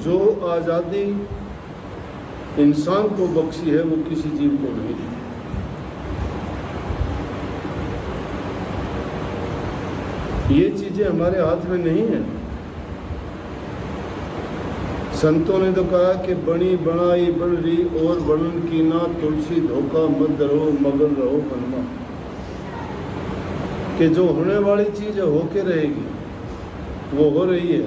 जो आज़ादी इंसान को बख्शी है वो किसी जीव को नहीं दी। ये चीज़ें हमारे हाथ में नहीं है। संतों ने तो कहा कि बनी बनाई बन रही और वर्णन की ना तुलसी धोखा मत रहो मगन रहो मनमा, कि जो होने वाली चीज़ है होके रहेगी, वो हो रही है,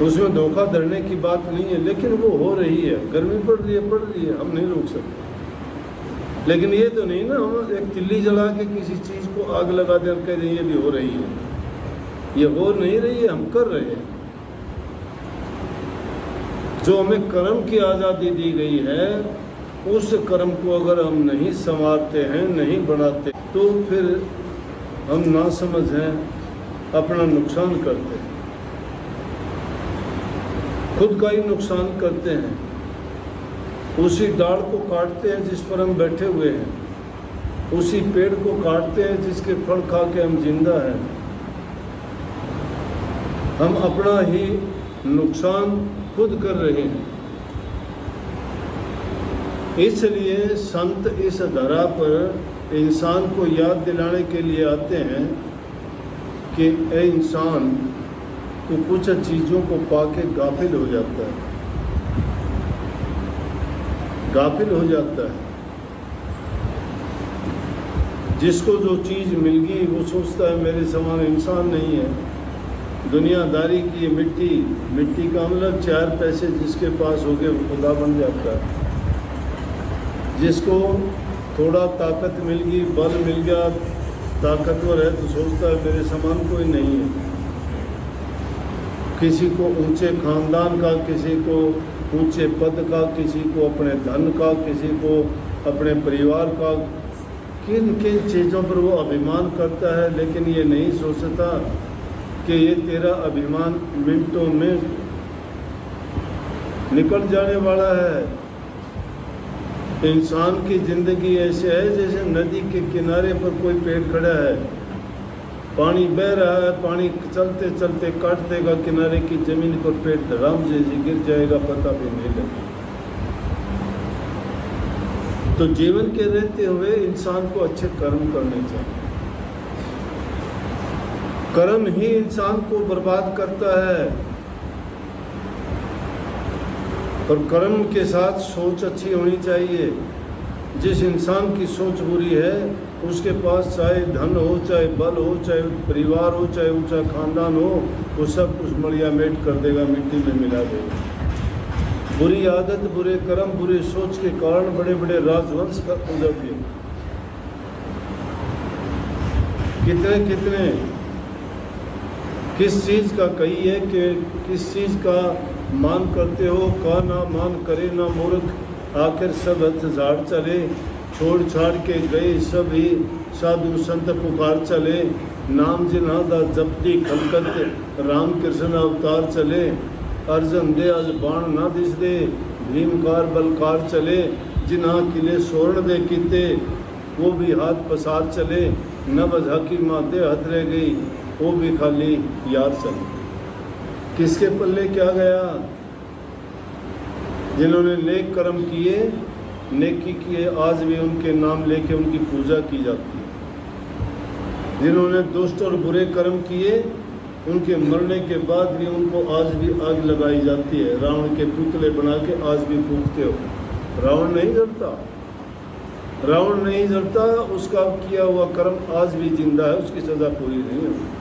उसमें धोखा धरने की बात नहीं है, लेकिन वो हो रही है। गर्मी पड़ रही है, हम नहीं रोक सकते। लेकिन ये तो नहीं ना हम एक तिल्ली जला के किसी चीज़ को आग लगा दें और कह दें ये भी हो रही है। ये हो नहीं रही है, हम कर रहे हैं। जो हमें कर्म की आज़ादी दी गई है, उस कर्म को अगर हम नहीं संवारते हैं, नहीं बनाते, तो फिर हम ना समझ हैं, अपना नुकसान करते हैं, खुद का ही नुकसान करते हैं। उसी डाल को काटते हैं जिस पर हम बैठे हुए हैं, उसी पेड़ को काटते हैं जिसके फल खा के हम जिंदा हैं। हम अपना ही नुकसान खुद कर रहे हैं। इसलिए संत इस धरा पर इंसान को याद दिलाने के लिए आते हैं कि ए इंसान, तो कुछ चीज़ों को पाके गाफिल हो जाता है, गाफिल हो जाता है। जिसको जो चीज़ मिल गई वो सोचता है मेरे समान इंसान नहीं है। दुनियादारी की ये मिट्टी का मतलब 4 पैसे जिसके पास हो गए वो खुदा बन जाता है। जिसको थोड़ा ताकत मिल गई, बल मिल गया, ताकतवर है, तो सोचता है मेरे समान कोई नहीं है। किसी को ऊंचे खानदान का, किसी को ऊंचे पद का, किसी को अपने धन का, किसी को अपने परिवार का, किन किन चीज़ों पर वो अभिमान करता है। लेकिन ये नहीं सोचता कि ये तेरा अभिमान मिनटों में निकल जाने वाला है। इंसान की ज़िंदगी ऐसे है जैसे नदी के किनारे पर कोई पेड़ खड़ा है, पानी बह रहा है, पानी चलते चलते काट देगा किनारे की ज़मीन को, पेड़ धड़ाम जैसे गिर जाएगा, पता भी नहीं लगेगा। तो जीवन के रहते हुए इंसान को अच्छे कर्म करने चाहिए। कर्म ही इंसान को बर्बाद करता है, और कर्म के साथ सोच अच्छी होनी चाहिए। जिस इंसान की सोच बुरी है, उसके पास चाहे धन हो, चाहे बल हो, चाहे परिवार हो, चाहे ऊंचा खानदान हो, वो सब कुछ मड़िया मेट कर देगा, मिट्टी में मिला देगा। बुरी आदत, बुरे कर्म, बुरी सोच के कारण बड़े बड़े राजवंश खत्म हो जाते हैं। कितने कितने किस चीज़ का कहिए कि किस चीज़ का मान करते हो, का ना मान करे ना मूर्ख, आखिर सब हथ झाड़ चले, छोड़ छाड़ के गए सभी साधु संत पुकार चले, नाम जिन्हादा जपती खलकत राम कृष्ण अवतार चले, अर्जन दे आज बाण ना दिस दे, भीमकार बलकार चले, जिन्हा किले सोरण दे कीते, वो भी हाथ पसार चले, नभ झाकी माते हथ रह गई, वो भी खाली यार चले। किसके पल्ले क्या गया? जिन्होंने नेक कर्म किए, नेकी किए, आज भी उनके नाम लेके उनकी पूजा की जाती है। जिन्होंने दुष्ट और बुरे कर्म किए, उनके मरने के बाद भी उनको आज भी आग लगाई जाती है। रावण के पुतले बना के आज भी फूंकते हो। रावण नहीं जलता, रावण नहीं जलता, उसका किया हुआ कर्म आज भी जिंदा है, उसकी सज़ा पूरी नहीं है।